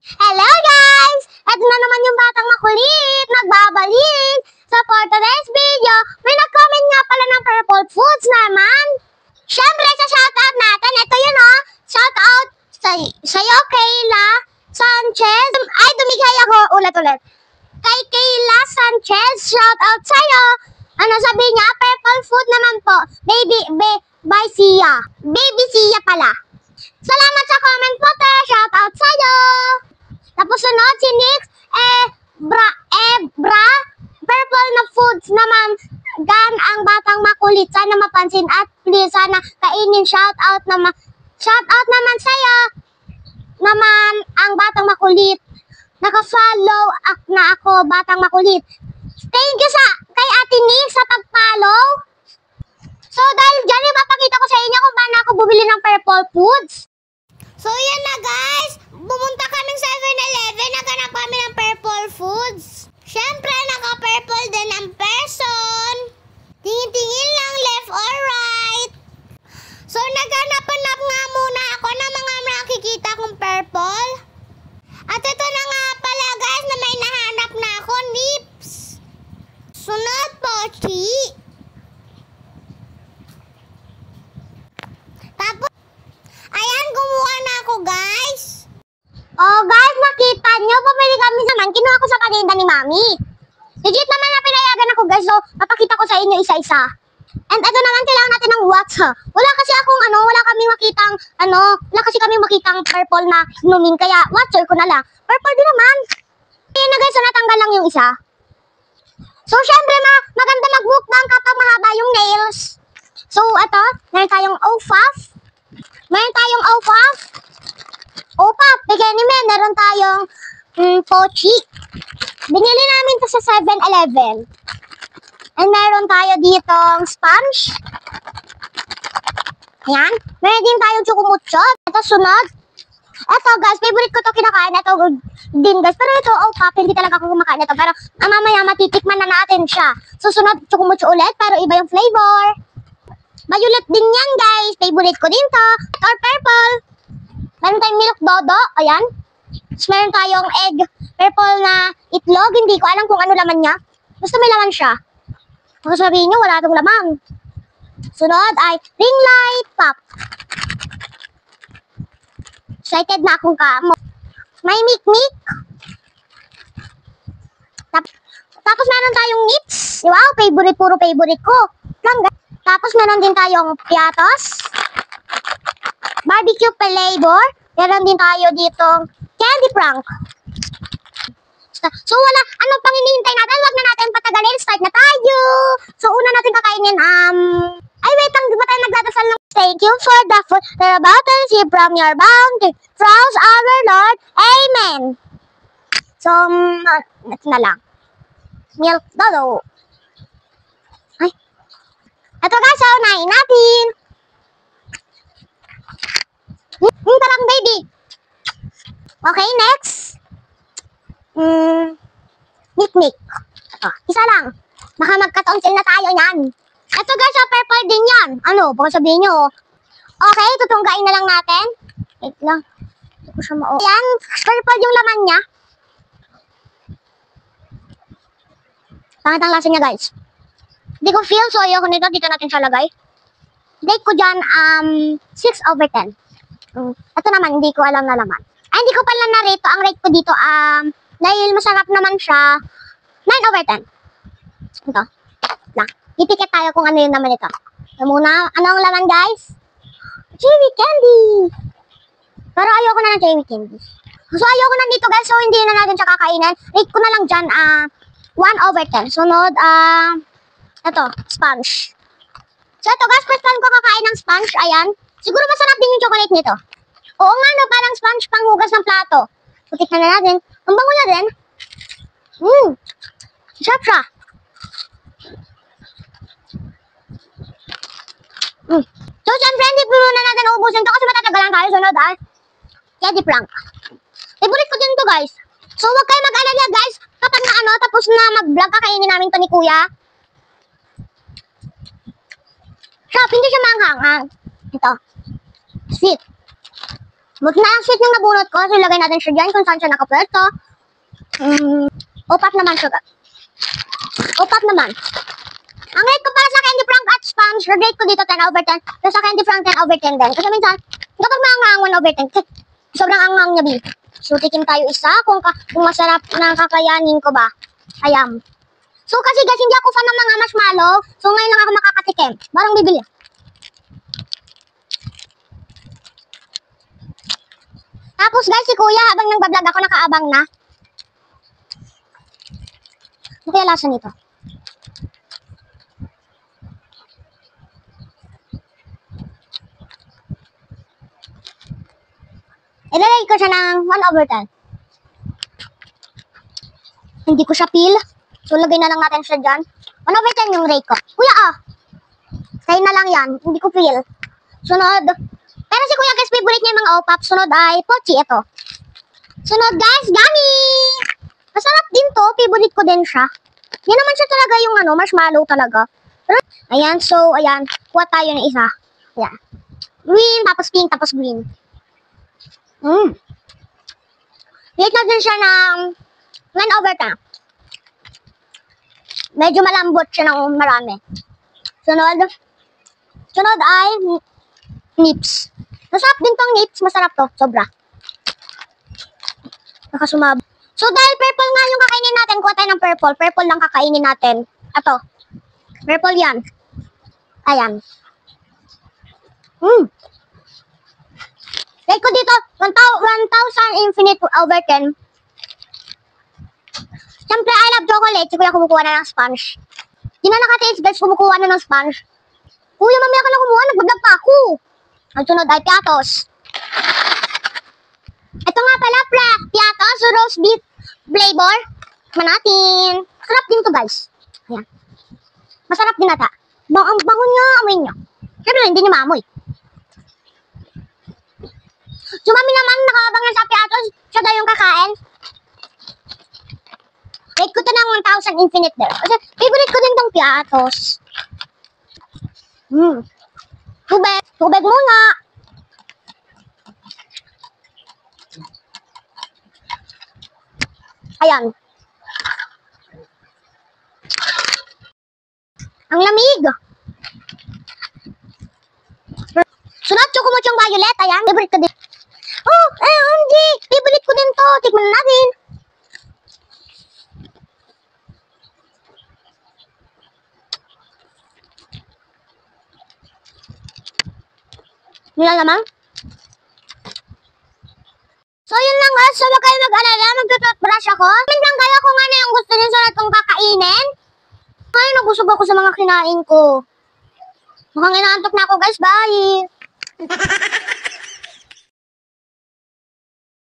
Hello guys! Ito na naman yung batang makulit, nagbabalik! So for today's video, may nag-comment nga pala ng purple foods naman. Siyempre sa shoutout natin, ito yun oh, shoutout sa'yo Kayla Sanchez. Ay, dumigay ako ulit. Kay Kayla Sanchez, shoutout sa'yo. Ano sabi niya? Purple food naman po. By Sia. Baby Sia pala. Salamat sa comment po, te. Shoutout sa'yo. Tapos sunod si Nix, purple na foods naman. Gan ang batang makulit. Sana mapansin at please, sana kainin. Shoutout naman sa'yo. Naman ang batang makulit. Naka-follow na ako, batang makulit. Thank you kay Ate Nix sa pag-follow. So dahil dyan, ipapakita ko sa inyo kung paano ako bumili ng purple foods. So yan na guys, pumunta kaming 7-Eleven, naghanap kami ng purple foods. Syempre, naka-purple din ang person. Tingin-tingin lang left or right. So naghanap-hanap nga muna ako ng mga nakikita kong purple. At ito na nga pala guys, na may nahanap na ako, nips. Sunod po, chi. Tapos, ayan, kumuha na ako guys. Oh guys, nakita nyo, pumili kami naman. Kinuha ko sa paninda ni Mami. Legit naman na pinayagan ako guys, so papakita ko sa inyo isa-isa. And ito naman, kailangan natin ng watch. Wala kasi kami makitang purple na inumin, kaya watcher ko na lang. Purple din naman. Ayan na guys, so natanggal lang yung isa. So syempre maganda mag-mukbang kapag mahaba yung nails. So ito, meron tayong OFAF. OPAP, meron tayong Pochi. Binili namin to sa 7-Eleven. And meron tayo ditong sponge. Ayan. Meron din tayong chukumutchot. Ito sunod. Ito guys, favorite ko to kinakain. Ito din guys. Pero ito, OPAP, hindi talaga ako kumakain ito. Pero mamaya matitikman na natin siya. Susunod, chukumutcho ulit. Pero iba yung flavor. Violet din yan guys. Favorite ko din to. Or purple. Meron tayong milk dodo. Ayan. Tapos meron tayong egg. Purple na itlog. Hindi ko alam kung ano laman niya. Basta may laman siya. Kung sabihin nyo, wala itong laman. Sunod ay ring light pop. Excited na akong kamo. May mikmik. Tapos meron tayong nips. Wow, puro favorite ko. Tapos meron din tayong piatos. Barbecue flavor. Meron din tayo ditong candy prank. So wala, ano pang hinihintay natin? Wag na natin patagalin. Start na tayo. So una natin kakainin, ay wait lang, di ba tayo nagdadasal ng thank you for the food you're about to receive from your bounty. Through our Lord. Amen. So, ito na lang. Milk dodo. Ay. Ito guys, so unahin natin. Parang baby. Okay, next. Mikmik. Isa lang. Baka magka-tonsil na tayo yan. Ito guys, purple din yan. Ano, baka sabihin nyo. Okay, tutunggain na lang natin. Wait lang. Hindi ko siya Ayan, purple yung laman niya. Pangit ang lasa niya guys. Hindi ko feel, so ayoko nito. Dito natin siya lagay. Rate ko dyan, 6/10. Ito naman, hindi ko alam na laman. Ay, hindi ko pala na-rate. Ang rate ko dito, dahil masarap naman siya, 9/10. Ito. Lang. Ipikit tayo kung ano yung naman ito. Ito muna. Ano ang laman, guys? Cherry candy. Pero ayoko na ng cherry candy. So, ayoko na dito, guys. So, hindi na natin siya kakainin. Rate ko na lang dyan, 1/10. Sunod, ito, sponge. So, ito, guys. First time ko kakain ng sponge. Ayan. Siguro masarap din yung chocolate nito. Oo nga, no. Parang sponge panghugas ng plato. Putik na natin. Ang bango na din. Sarap siya. So, syempre, hindi po na natin uubusin ito kasi matatagalan tayo. Sunod ay candy prank. Favorite ko din ito, guys. So, huwag kayo mag-alala, guys. Kapag na tapos na mag-vlog, kakainin namin ito ni Kuya. Sarap, hindi siya manghang. Ito. Sweet. Buti na ang sweet ng nabunot ko. So, ilagay natin siya dyan kung saan siya nakapwesto. Upat naman siya. Upat naman. Ang rate ko para sa candy frank at sponge, rate ko dito 10/10. So, sa candy frank 10/10 din. Kasi minsan, kapag maangang 1/10, sobrang angang niya, B. So, tikim tayo isa kung masarap na kakayanin ko ba. Ayan. So, kasi guys, hindi ako fan ng mga marshmallow. So, ngayon lang ako makakatikim. Barang bibili. Tapos guys, si kuya habang nagbablog ako, nakaabang na. Ano kaya lasa nito? Ilalagay ko siya ng 1/10. Hindi ko siya peel. So, lagay na lang natin siya dyan. 1/10 yung rate ko. Kuya, sa'yo na lang yan. Hindi ko peel. Sunod. Pero si kuya guys, favorite niya yung mga opap. Sunod ay pochi. Ito. Sunod guys, gummy! Masarap din to. Favorite ko din siya. Yan naman siya talaga yung marshmallow talaga. Pero, ayan, so, ayan. Kuha tayo ng isa. Ayan. Green, tapos pink, tapos green. Rate natin siya ng 1/10. Medyo malambot siya ng marami. Sunod. Sunod ay nips. Masarap din tong nips. Masarap to. Sobra. Nakasumab. So, dahil purple nga yung kakainin natin, kuha tayo ng purple. Purple lang kakainin natin. Ato. Purple yan. Ayan. Rate ko dito, 1,000 infinite over 10. Siyempre, I love chocolate. Si kuya kumukuha na ng sponge. Di na nakataste guys, kumukuha na ng sponge. Kuya, mamaya ka na kumuha. Nagbablog pa ako. Ang sunod ay piatos. Ito nga pala, piatos, roast beef flavor. Manatin. Masarap din to guys. Ayan. Masarap din ata. Ang bangon niya, amoy niya. Siyempre, hindi niya maamoy. Sumami naman, nakabang na sa piatos. Siya daw yung kakain. Rate ko to ng 1,000 infinite there. Kasi favorite ko din tong piatos. Tubig. Tubig muna. Ayan. Ang lamig. Sunod, chocomochong violet. Ayan, favorite ko din. Oh, OMG! Favorite ko din to. Tikman natin. Nila naman. So, yun lang guys. So, wag kayo mag-alala. Mag-toothbrush ako. Comment lang kayo kung ano yung gusto nyo sa itong kakainin. Ay, nabusog ako sa mga kinain ko. Mukhang inaantok na ako guys. Bye!